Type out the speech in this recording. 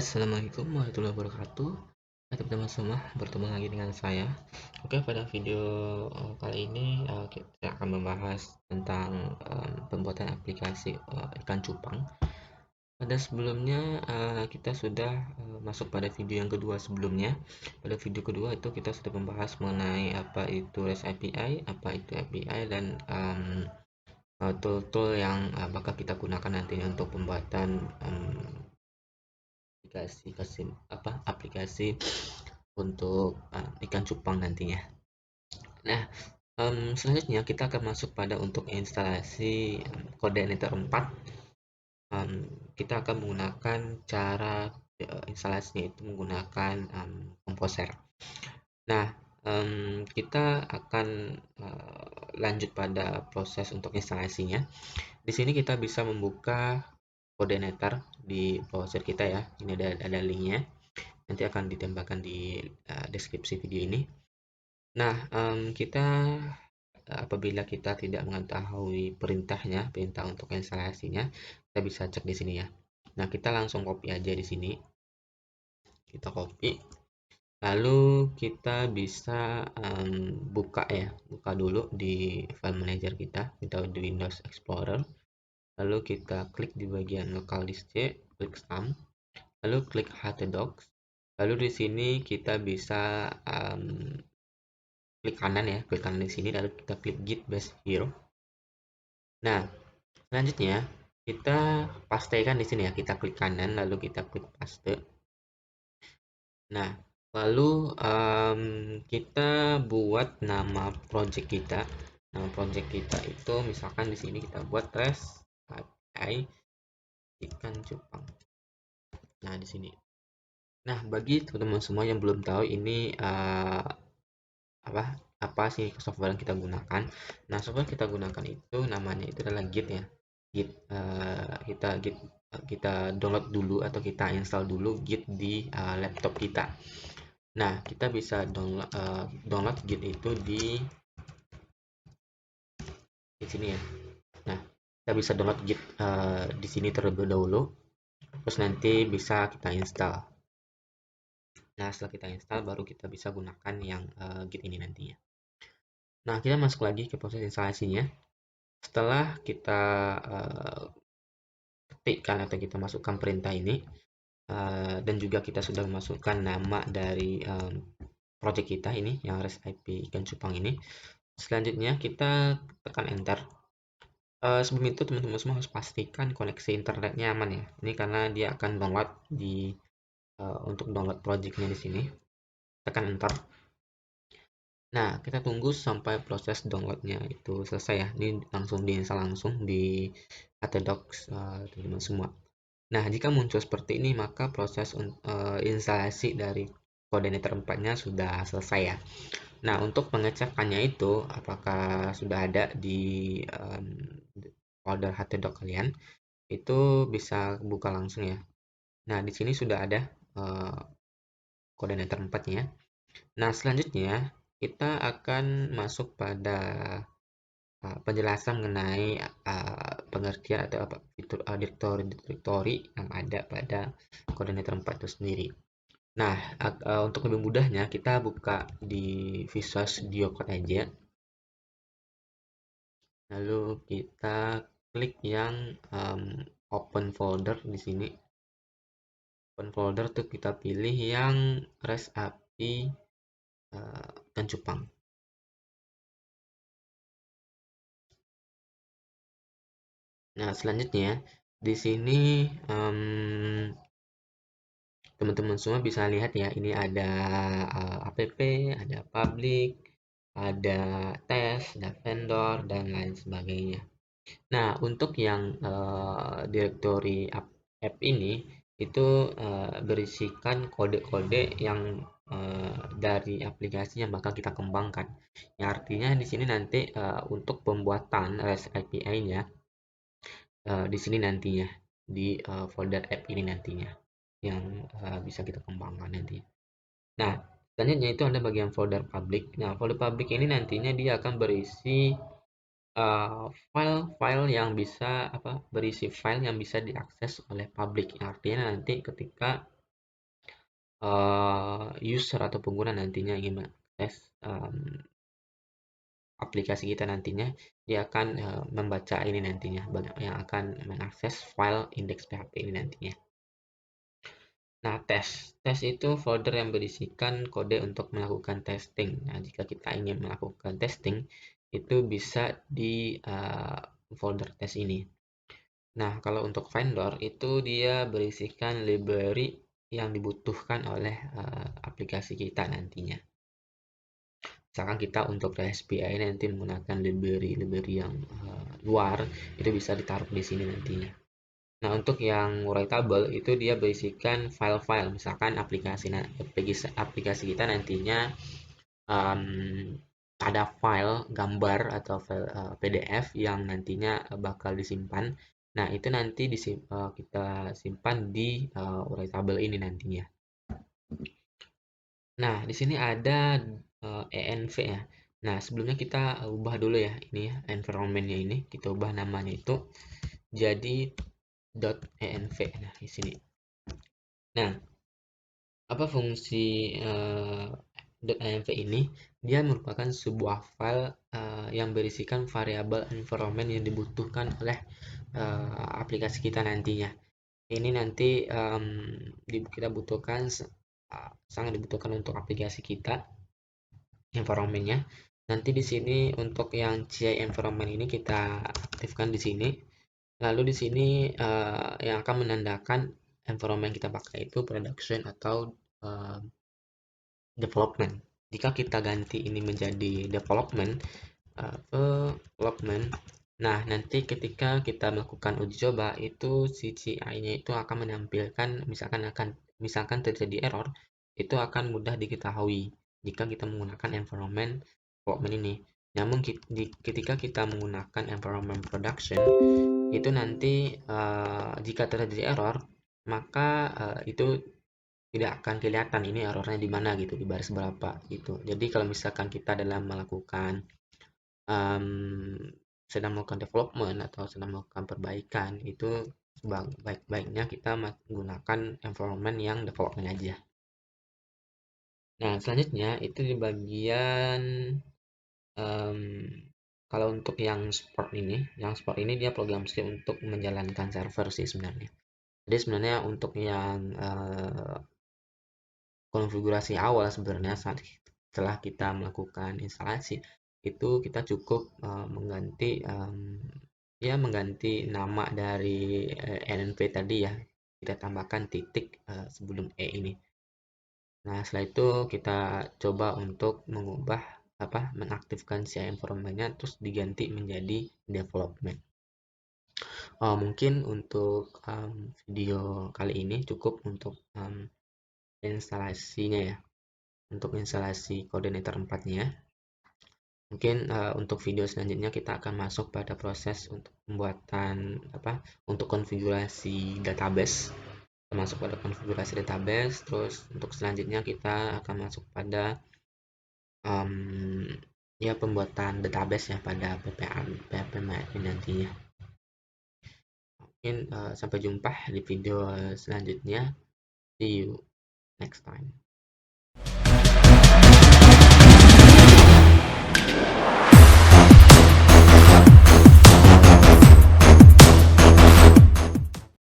Assalamualaikum warahmatullahi wabarakatuh. Teman-teman semua, bertemu lagi dengan saya. Oke, pada video kali ini kita akan membahas tentang pembuatan aplikasi ikan cupang. Pada sebelumnya kita sudah masuk pada video yang kedua sebelumnya. Pada video kedua itu kita sudah membahas mengenai apa itu REST API, apa itu API, dan tool-tool yang bakal kita gunakan nantinya untuk pembuatan aplikasi untuk ikan cupang nantinya. Nah, selanjutnya kita akan masuk pada untuk instalasi Codenator 4. Kita akan menggunakan cara instalasinya itu menggunakan Composer. Nah, kita akan lanjut pada proses untuk instalasinya. Di sini kita bisa membuka Codenator di browser kita ya. Ini ada linknya. Nanti akan ditembakkan di deskripsi video ini. Nah, apabila kita tidak mengetahui perintah untuk instalasinya, kita bisa cek di sini ya. Nah, kita langsung copy aja di sini. Kita copy. Lalu kita bisa buka dulu di file manager kita di Windows Explorer. Lalu kita klik di bagian local disk C, klik stamp, lalu klik htdocs. Lalu di sini kita bisa klik kanan di sini, lalu kita klik git bash here. Nah, selanjutnya kita pastekan di sini ya, kita klik kanan lalu kita klik paste. Nah, lalu kita buat nama project kita. Nama project kita itu misalkan di sini kita buat REST API ikan cupang. Nah, di sini. Nah, bagi teman-teman semua yang belum tahu ini apa sih software yang kita gunakan. Nah, software kita gunakan itu namanya itu adalah Git ya. Git kita download dulu atau kita install dulu Git di laptop kita. Nah, kita bisa download Git itu di sini ya. Nah, kita bisa download Git di sini terlebih dahulu. Terus nanti bisa kita install. Nah, setelah kita install baru kita bisa gunakan yang Git ini nantinya. Nah, kita masuk lagi ke proses instalasinya. Setelah kita ketikkan atau kita masukkan perintah ini, dan juga kita sudah memasukkan nama dari project kita ini, yang REST IP ikan cupang ini. Selanjutnya kita tekan enter. Sebelum itu teman-teman semua harus pastikan koneksi internetnya aman ya. Ini karena dia akan download untuk download projectnya di sini. Tekan enter. Nah, kita tunggu sampai proses downloadnya itu selesai ya. Ini langsung diinstal langsung di htdocs teman-teman semua. Nah, jika muncul seperti ini maka proses instalasi dari Codenator 4-nya sudah selesai ya. Nah, untuk pengecekannya itu apakah sudah ada di folder htdocs kalian, itu bisa buka langsung ya. Nah, di sini sudah ada Codenator 4-nya. Nah, selanjutnya kita akan masuk pada penjelasan mengenai pengertian atau fitur direktori yang ada pada Codenator 4 itu sendiri. Nah, untuk lebih mudahnya kita buka di Visual Studio Code aja. Lalu kita klik yang open folder di sini. Open folder tuh kita pilih yang REST API ikan cupang. Nah, selanjutnya di sini teman-teman semua bisa lihat ya, ini ada app, ada public, ada test, ada vendor, dan lain sebagainya. Nah, untuk yang directory app ini itu berisikan kode-kode yang dari aplikasi yang bakal kita kembangkan. Yang artinya di sini nanti untuk pembuatan REST API-nya di sini nantinya di folder app ini nantinya yang bisa kita kembangkan nanti. Nah, selanjutnya itu ada bagian folder public. Nah, folder public ini nantinya dia akan berisi file-file yang bisa berisi file yang bisa diakses oleh publik. Artinya nanti ketika user atau pengguna nantinya ingin mengakses aplikasi kita nantinya, dia akan membaca ini nantinya, yang akan mengakses file index PHP ini nantinya. Nah, tes itu folder yang berisikan kode untuk melakukan testing. Nah, jika kita ingin melakukan testing, itu bisa di folder tes ini. Nah, kalau untuk vendor itu dia berisikan library yang dibutuhkan oleh aplikasi kita nantinya. Misalkan kita untuk REST-API nanti menggunakan library yang luar, itu bisa ditaruh di sini nantinya. Nah, untuk yang writable itu dia berisikan file-file, misalkan aplikasi kita nantinya ada file gambar atau file PDF yang nantinya bakal disimpan. Nah, itu nanti kita simpan di writable ini nantinya. Nah, di sini ada env ya. Nah, sebelumnya kita ubah dulu ya ini ya, environment-nya ini. Kita ubah namanya itu jadi .env. Nah, di sini. Nah, apa fungsi .env ini? Dia merupakan sebuah file yang berisikan variabel environment yang dibutuhkan oleh aplikasi kita nantinya. Ini nanti kita butuhkan sangat dibutuhkan untuk aplikasi kita environment-nya. Nanti di sini untuk yang CI environment ini kita aktifkan di sini. Lalu di sini yang akan menandakan environment kita pakai itu production atau development. Jika kita ganti ini menjadi development, nah nanti ketika kita melakukan uji coba itu si CI-nya itu akan menampilkan misalkan terjadi error, itu akan mudah diketahui jika kita menggunakan environment development ini. Namun ketika kita menggunakan environment production itu nanti jika terjadi error, maka itu tidak akan kelihatan ini errornya di mana gitu, di baris berapa gitu. Jadi kalau misalkan kita dalam melakukan sedang melakukan development atau sedang melakukan perbaikan, itu baik-baiknya kita menggunakan environment yang development aja. Nah, selanjutnya itu di bagian kalau untuk yang support ini dia program script untuk menjalankan server sih sebenarnya. Jadi sebenarnya untuk yang konfigurasi awal sebenarnya setelah kita melakukan instalasi itu kita cukup mengganti nama dari env tadi ya, kita tambahkan titik sebelum ini. Nah, setelah itu kita coba untuk mengaktifkan CI environment-nya terus diganti menjadi development. Mungkin untuk video kali ini cukup untuk instalasinya ya, untuk instalasi coordinator 4-nya. Mungkin untuk video selanjutnya kita akan masuk pada proses untuk pembuatan untuk konfigurasi database, termasuk pada konfigurasi database. Terus untuk selanjutnya kita akan masuk pada pembuatan database ya pada PHP nantinya. Mungkin sampai jumpa di video selanjutnya. See you next time.